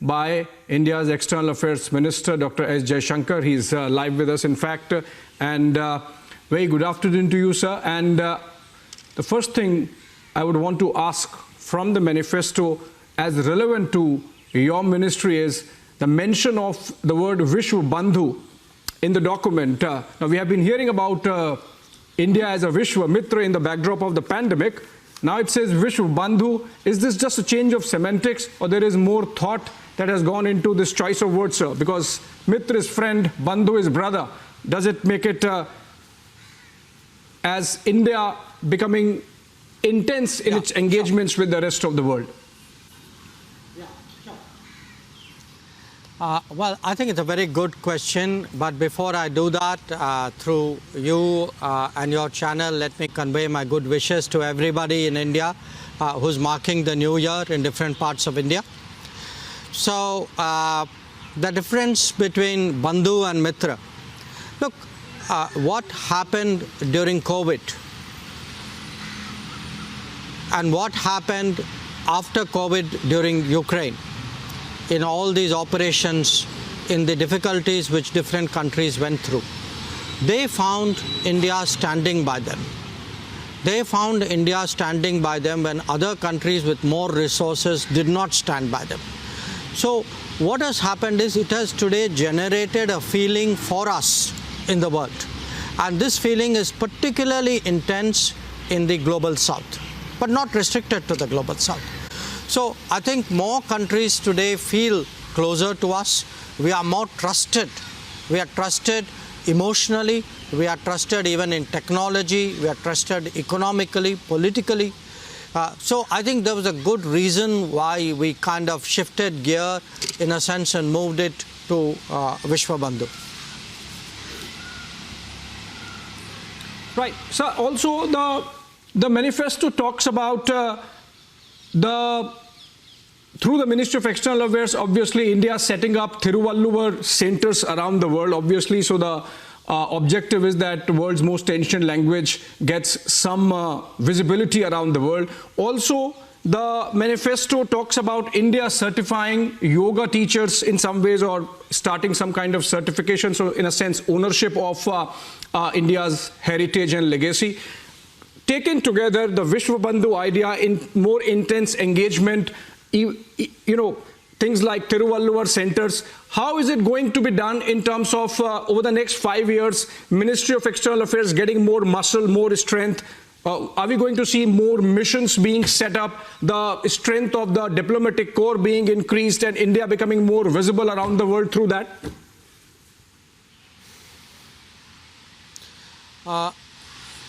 by India's External Affairs Minister, Dr. S. Jaishankar. He's live with us, in fact. And very good afternoon to you, sir. And the first thing I would want to ask from the manifesto as relevant to your ministry is the mention of the word Vish Bandhu in the document. Now, we have been hearing about India as a Vishwa Mitra in the backdrop of the pandemic. Now it says Vish Bandhu. Is this just a change of semantics, or there is more thought that has gone into this choice of words, sir? Because Mitra is friend, Bandhu is brother. Does it make it as India becoming intense in its engagements with the rest of the world? Well, I think it's a very good question, but before I do that, through you and your channel, let me convey my good wishes to everybody in India who's marking the new year in different parts of India. So, the difference between Bandhu and Mitra. Look, what happened during COVID and what happened after COVID during Ukraine, in all these operations, in the difficulties which different countries went through, they found India standing by them. They found India standing by them when other countries with more resources did not stand by them. So what has happened is it has today generated a feeling for us in the world. And this feeling is particularly intense in the global south, but not restricted to the global south. So I think more countries today feel closer to us. We are more trusted. We are trusted emotionally. We are trusted even in technology. We are trusted economically, politically. So I think there was a good reason why we kind of shifted gear in a sense and moved it to Vishwa Bandhu. Right. So also the manifesto talks about through the Ministry of External Affairs, obviously India setting up Thiruvalluvar centers around the world, obviously. So the objective is that the world's most ancient language gets some visibility around the world. Also, the manifesto talks about India certifying yoga teachers in some ways, or starting some kind of certification. So in a sense, ownership of India's heritage and legacy. Taken together, the Vishwa Bandhu idea in more intense engagement, you know, things like Thiruvalluvar centers, how is it going to be done in terms of over the next 5 years, Ministry of External Affairs getting more muscle, more strength? Are we going to see more missions being set up, the strength of the diplomatic corps being increased, and India becoming more visible around the world through that?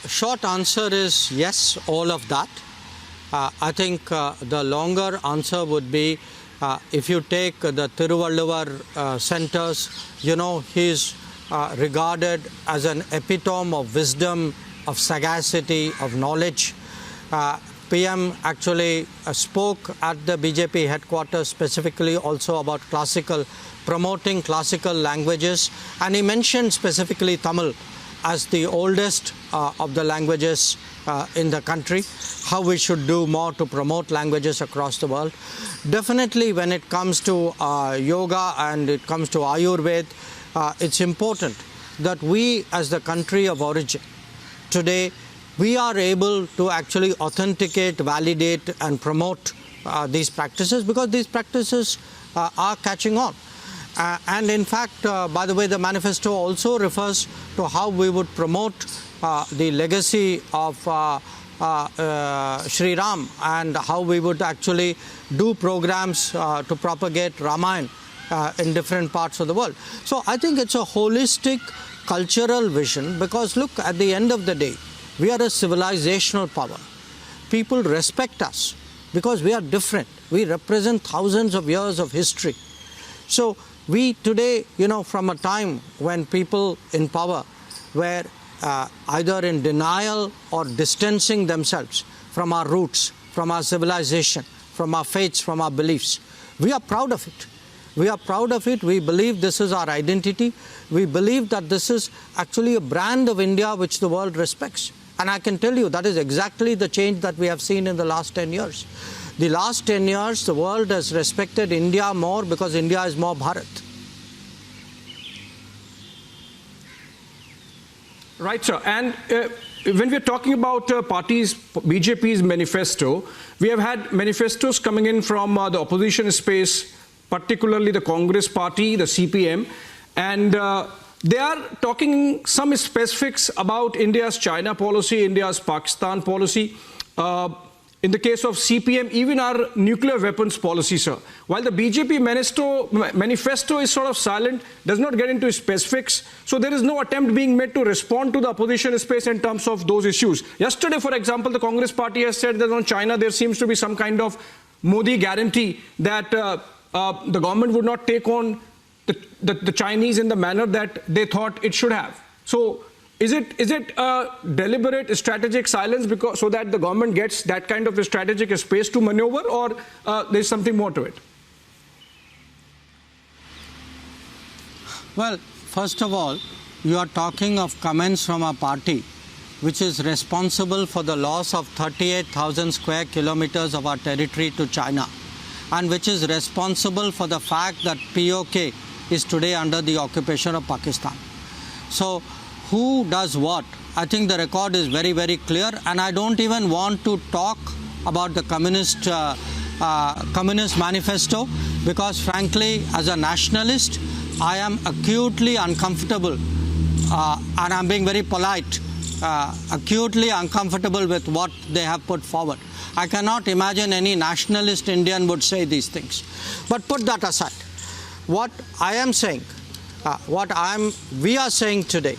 Short answer is yes, all of that. I think the longer answer would be if you take the Thiruvalluvar centers, you know, he's regarded as an epitome of wisdom, of sagacity, of knowledge. PM actually spoke at the BJP headquarters specifically also about promoting classical languages, and he mentioned specifically Tamil as the oldest of the languages in the country, how we should do more to promote languages across the world. Definitely when it comes to yoga and it comes to Ayurveda, it's important that we as the country of origin, today we are able to actually authenticate, validate and promote these practices, because these practices are catching on. And in fact, by the way, the manifesto also refers to how we would promote the legacy of Sri Ram, and how we would actually do programs to propagate Ramayana in different parts of the world. So I think it's a holistic cultural vision, because look, at the end of the day, we are a civilizational power. People respect us because we are different. We represent thousands of years of history. So we today, you know, from a time when people in power were either in denial or distancing themselves from our roots, from our civilization, from our faiths, from our beliefs, we are proud of it. We are proud of it. We believe this is our identity. We believe that this is actually a brand of India which the world respects. And I can tell you that is exactly the change that we have seen in the last 10 years. The last 10 years, the world has respected India more because India is more Bharat. Right, sir. And when we're talking about parties, BJP's manifesto, we have had manifestos coming in from the opposition space, particularly the Congress party, the CPM, and they are talking some specifics about India's China policy, India's Pakistan policy. In the case of CPM, even our nuclear weapons policy, sir. While the BJP manifesto is sort of silent, does not get into specifics, so there is no attempt being made to respond to the opposition space in terms of those issues. Yesterday, for example, the Congress party has said that on China there seems to be some kind of Modi guarantee that the government would not take on the Chinese in the manner that they thought it should have. So is it a deliberate strategic silence because so that the government gets that kind of a strategic space to maneuver, or there's something more to it? Well, first of all, you are talking of comments from a party which is responsible for the loss of 38,000 square kilometers of our territory to China, and which is responsible for the fact that POK is today under the occupation of Pakistan. So who does what? I think the record is very, very clear, and I don't even want to talk about the Communist Manifesto because, frankly, as a nationalist, I am acutely uncomfortable, and I'm being very polite, acutely uncomfortable with what they have put forward. I cannot imagine any nationalist Indian would say these things. But put that aside. What I am saying, we are saying today,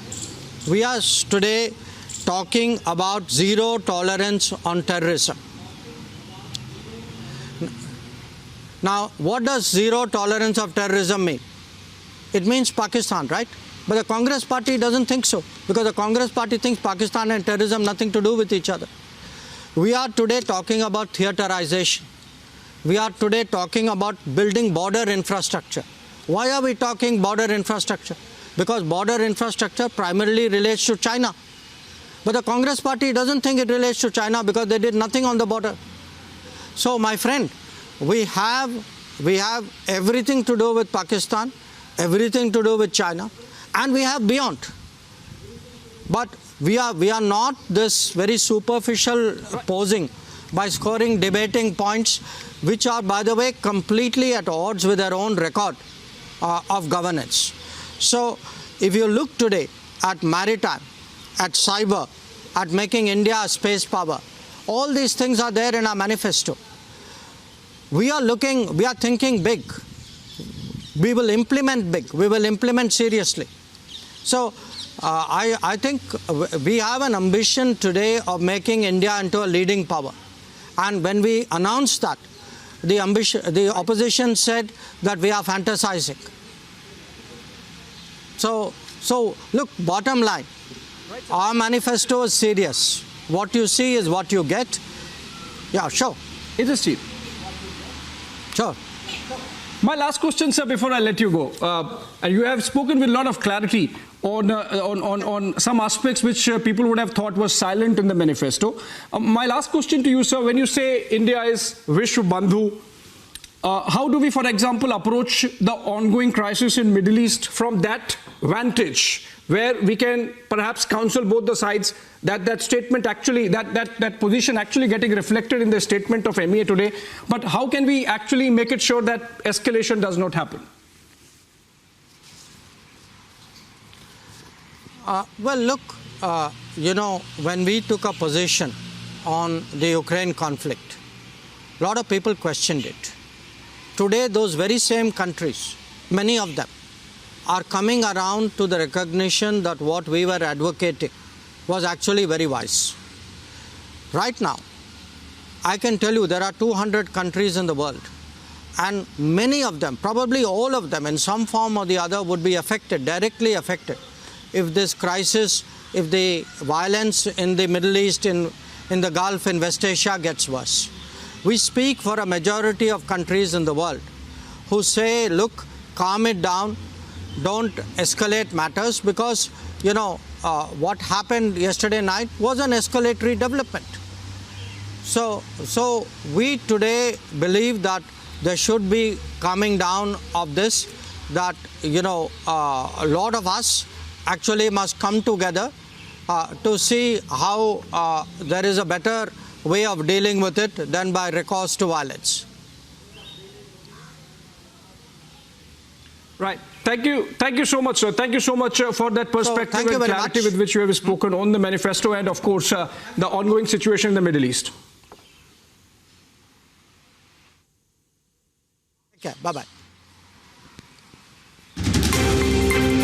we are today talking about zero tolerance on terrorism. Now, what does zero tolerance of terrorism mean? It means Pakistan, right? But the Congress party doesn't think so, because the Congress party thinks Pakistan and terrorism nothing to do with each other. We are today talking about theaterization. We are today talking about building border infrastructure. Why are we talking border infrastructure? Because border infrastructure primarily relates to China. But the Congress party doesn't think it relates to China because they did nothing on the border. So, my friend, we have everything to do with Pakistan, everything to do with China, and we have beyond. But we are not this very superficial posing by scoring debating points, which are, by the way, completely at odds with their own record of governance. So, if you look today at maritime, at cyber, at making India a space power, all these things are there in our manifesto. We are thinking big. We will implement big. We will implement seriously. So, I think we have an ambition today of making India into a leading power. And when we announced that, the opposition said that we are fantasizing. So look, bottom line, our manifesto is serious. What you see is what you get. Yeah, sure. It is cheap. Sure. My last question, sir, before I let you go. And you have spoken with a lot of clarity on some aspects which people would have thought was silent in the manifesto. My last question to you, sir, when you say India is Vish Bandhu, how do we, for example, approach the ongoing crisis in Middle East from that vantage, where we can perhaps counsel both the sides, that statement actually, that position actually getting reflected in the statement of MEA today, but how can we actually make it sure that escalation does not happen? Well, look, when we took a position on the Ukraine conflict, a lot of people questioned it. Today, those very same countries, many of them, are coming around to the recognition that what we were advocating was actually very wise. Right now, I can tell you there are 200 countries in the world, and many of them, probably all of them, in some form or the other would be affected, directly affected, if this crisis, if the violence in the Middle East, in the Gulf, in West Asia gets worse. We speak for a majority of countries in the world who say, look, calm it down, don't escalate matters, because, what happened yesterday night was an escalatory development. So we today believe that there should be coming down of this, that a lot of us actually must come together to see how there is a better way of dealing with it than by recourse to violence. Right. Thank you so much, sir. Thank you so much for that perspective thank you and very clarity much. with which you have spoken on the manifesto and, of course, the ongoing situation in the Middle East. Okay, bye-bye.